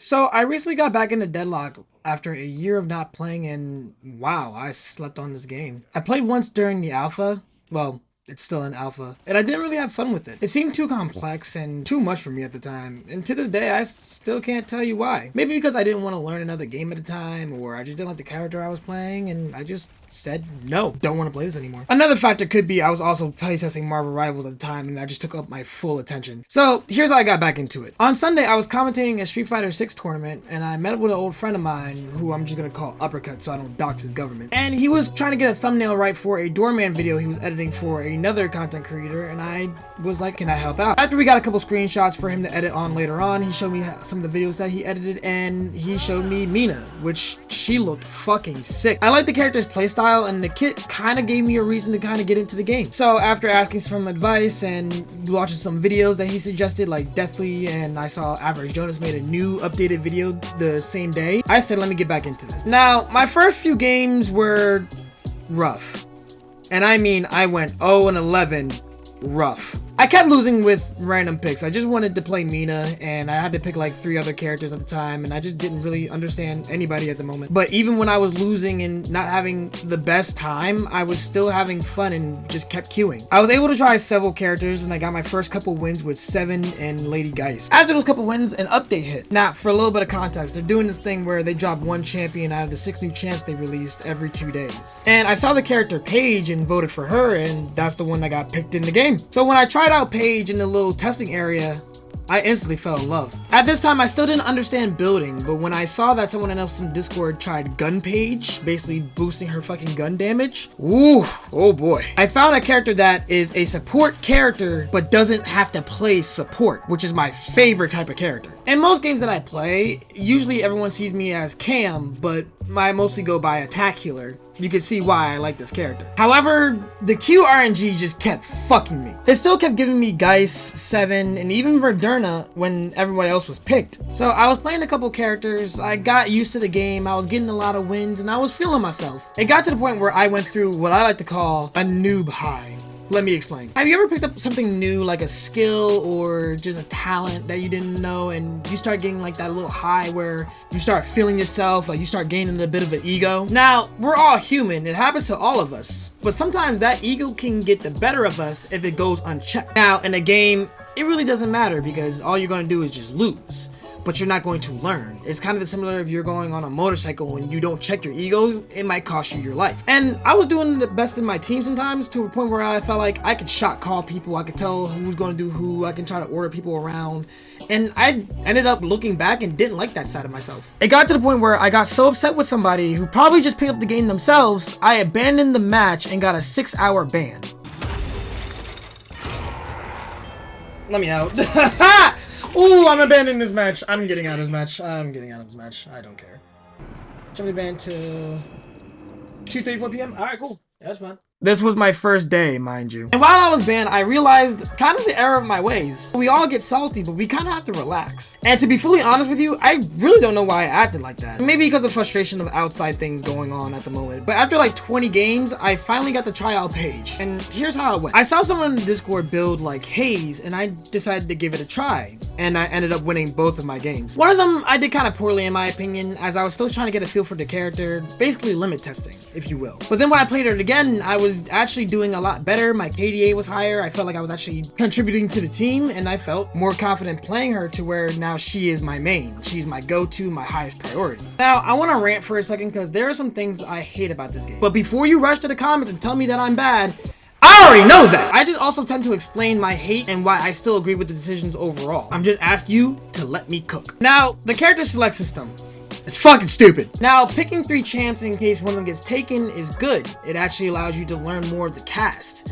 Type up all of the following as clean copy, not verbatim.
So I recently got back into Deadlock after a year of not playing, and wow, I slept on this game. I played once during the alpha. Well, it's still in alpha, and I didn't really have fun with it. It seemed too complex and too much for me at the time, and to this day I still can't tell you why. Maybe because I didn't want to learn another game at a time, or I just didn't like the character I was playing, and I just said no, don't want to play this anymore. Another factor could be I was also playtesting Marvel Rivals at the time, and that just took up my full attention. So here's how I got back into it. On Sunday, I was commentating a Street Fighter 6 tournament, and I met up with an old friend of mine who I'm just gonna call Uppercut so I don't dox his government. And he was trying to get a thumbnail right for a Doorman video he was editing for another content creator, and I was like, can I help out? After we got a couple screenshots for him to edit on later on, he showed me some of the videos that he edited, and he showed me Mina, which she looked fucking sick. I like the character's playstyle, and the kit kind of gave me a reason to kind of get into the game. So after asking some advice and watching some videos that he suggested, like Deathly, and I saw Average Jonas made a new updated video the same day, I said, let me get back into this. Now, my first few games were rough. And I mean, I went 0-11 rough. I kept losing with random picks. I just wanted to play Mina, and I had to pick like 3 other characters at the time, and I just didn't really understand anybody at the moment. But even when I was losing and not having the best time, I was still having fun and just kept queuing. I was able to try several characters, and I got my first couple wins with Seven and Lady Geist. After those couple wins, an update hit. Now, for a little bit of context, they're doing this thing where they drop one champion out of the 6 new champs they released every 2 days. And I saw the character Paige and voted for her, and that's the one that got picked in the game. So when I tried out Paige in the little testing area, I instantly fell in love. At this time, I still didn't understand building, but when I saw that someone else in Discord tried Gun Paige, basically boosting her fucking gun damage, ooh, oh boy. I found a character that is a support character, but doesn't have to play support, which is my favorite type of character. In most games that I play, usually everyone sees me as Cam, but I mostly go by attack healer. You can see why I like this character. However, the Q RNG just kept fucking me. They still kept giving me Geist, Seven, and even Verderna when everybody else was picked. So I was playing a couple characters, I got used to the game, I was getting a lot of wins, and I was feeling myself. It got to the point where I went through what I like to call a noob high. Let me explain. Have you ever picked up something new, like a skill or just a talent that you didn't know, and you start getting like that little high where you start feeling yourself, like you start gaining a bit of an ego? Now, we're all human, it happens to all of us, but sometimes that ego can get the better of us if it goes unchecked. Now, in a game, it really doesn't matter because all you're gonna do is just lose. But you're not going to learn. It's kind of similar if you're going on a motorcycle and you don't check your ego, it might cost you your life. And I was doing the best in my team sometimes to a point where I felt like I could shot call people, I could tell who's going to do who, I can try to order people around. And I ended up looking back and didn't like that side of myself. It got to the point where I got so upset with somebody who probably just picked up the game themselves, I abandoned the match and got a 6-hour ban. Let me out. Ooh, I'm abandoning this match. I'm getting out of this match. I don't care. Should we ban to 2:34 p.m.? Alright, cool. That's fine. This was my first day, mind you. And while I was banned, I realized kind of the error of my ways. We all get salty, but we kind of have to relax. And to be fully honest with you, I really don't know why I acted like that. Maybe because of frustration of outside things going on at the moment. But after like 20 games, I finally got to try out Paige. And here's how it went. I saw someone in the Discord build like Haze, and I decided to give it a try. And I ended up winning both of my games. One of them I did kind of poorly in my opinion, as I was still trying to get a feel for the character, basically limit testing, if you will. But then when I played it again, I was actually doing a lot better. My KDA was higher. I felt like I was actually contributing to the team, and I felt more confident playing her to where now she is my main. She's my go-to, my highest priority. Now, I want to rant for a second because there are some things I hate about this game. But before you rush to the comments and tell me that I'm bad, I already know that. I just also tend to explain my hate and why I still agree with the decisions overall. I'm just asking you to let me cook. Now, the character select system. It's fucking stupid. Now, picking 3 champs in case one of them gets taken is good. It actually allows you to learn more of the cast.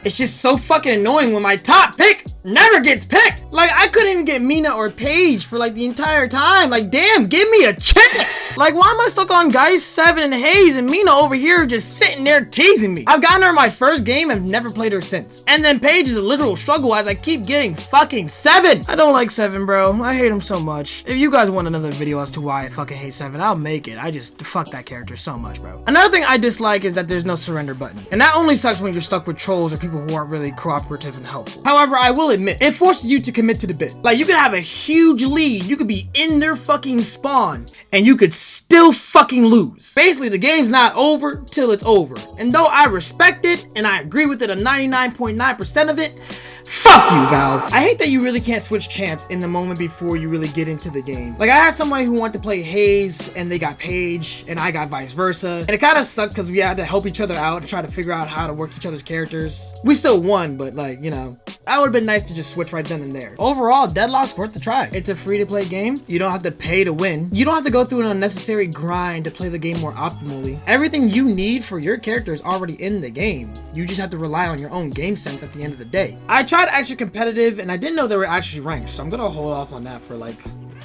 It's just so fucking annoying when my top pick never gets picked. Like, I couldn't even get Mina or Paige for like the entire time. Like, damn, give me a chance. Like, why am I stuck on Geist, Seven, and Haze, and Mina over here just sitting there teasing me? I've gotten her in my first game and never played her since. And then Paige is a literal struggle as I keep getting fucking Seven. I don't like Seven, bro. I hate him so much. If you guys want another video as to why I fucking hate Seven, I'll make it. I just fuck that character so much, bro. Another thing I dislike is that there's no surrender button. And that only sucks when you're stuck with trolls or people who aren't really cooperative and helpful. However, I will admit, it forces you to commit to the bit. Like, you could have a huge lead, you could be in their fucking spawn, and you could still fucking lose. Basically, the game's not over till it's over. And though I respect it, and I agree with it a 99.9% of it, fuck you, Valve. I hate that you really can't switch champs in the moment before you really get into the game. Like, I had somebody who wanted to play Hayes, and they got Paige, and I got vice versa. And it kind of sucked because we had to help each other out and try to figure out how to work each other's characters. We still won, but like, you know, that would have been nice to just switch right then and there. Overall, Deadlock's worth the try. It's a free-to-play game. You don't have to pay to win. You don't have to go through an unnecessary grind to play the game more optimally. Everything you need for your character is already in the game. You just have to rely on your own game sense at the end of the day. I tried extra competitive, and I didn't know they were actually ranked, so I'm gonna hold off on that for like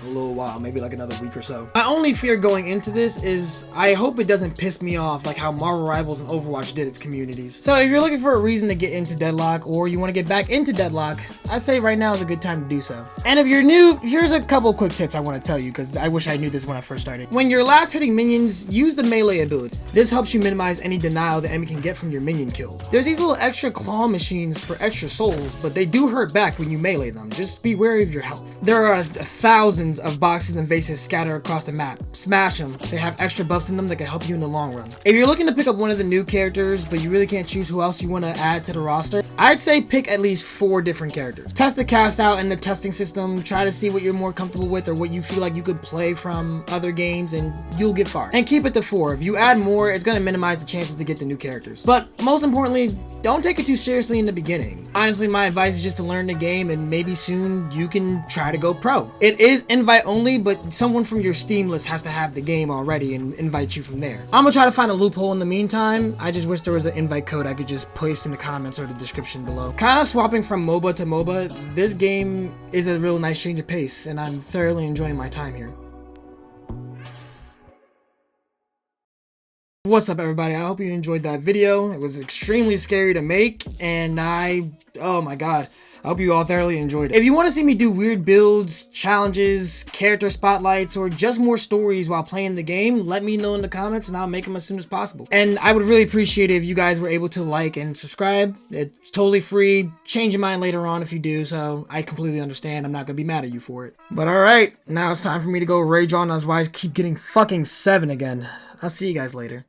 a little while, maybe like another week or so. My only fear going into this is I hope it doesn't piss me off like how Marvel Rivals and Overwatch did its communities. So if you're looking for a reason to get into Deadlock, or you want to get back into Deadlock, I say right now is a good time to do so. And if you're new, here's a couple quick tips I want to tell you, because I wish I knew this when I first started. When you're last hitting minions, use the melee ability. This helps you minimize any denial the enemy can get from your minion kills. There's these little extra claw machines for extra souls, but they do hurt back when you melee them. Just be wary of your health. There are thousands of boxes and vases scattered across the map. Smash them. They have extra buffs in them that can help you in the long run. If you're looking to pick up one of the new characters, but you really can't choose who else you want to add to the roster, I'd say pick at least 4 different characters. Test the cast out in the testing system, try to see what you're more comfortable with or what you feel like you could play from other games, and you'll get far. And keep it to 4. If you add more, it's going to minimize the chances to get the new characters. But most importantly, don't take it too seriously in the beginning. Honestly, my advice is just to learn the game, and maybe soon you can try to go pro. It is invite only, but someone from your Steam list has to have the game already and invite you from there. I'm gonna try to find a loophole in the meantime. I just wish there was an invite code I could just paste in the comments or the description below. Kind of swapping from MOBA to MOBA, this game is a real nice change of pace, and I'm thoroughly enjoying my time here. What's up, everybody? I hope you enjoyed that video. It was extremely scary to make, and oh my god, I hope you all thoroughly enjoyed it. If you want to see me do weird builds, challenges, character spotlights, or just more stories while playing the game, let me know in the comments and I'll make them as soon as possible. And I would really appreciate it if you guys were able to like and subscribe. It's totally free. Change your mind later on if you do, so I completely understand. I'm not gonna be mad at you for it. But alright, now it's time for me to go rage on as why I keep getting fucking 7 again. I'll see you guys later.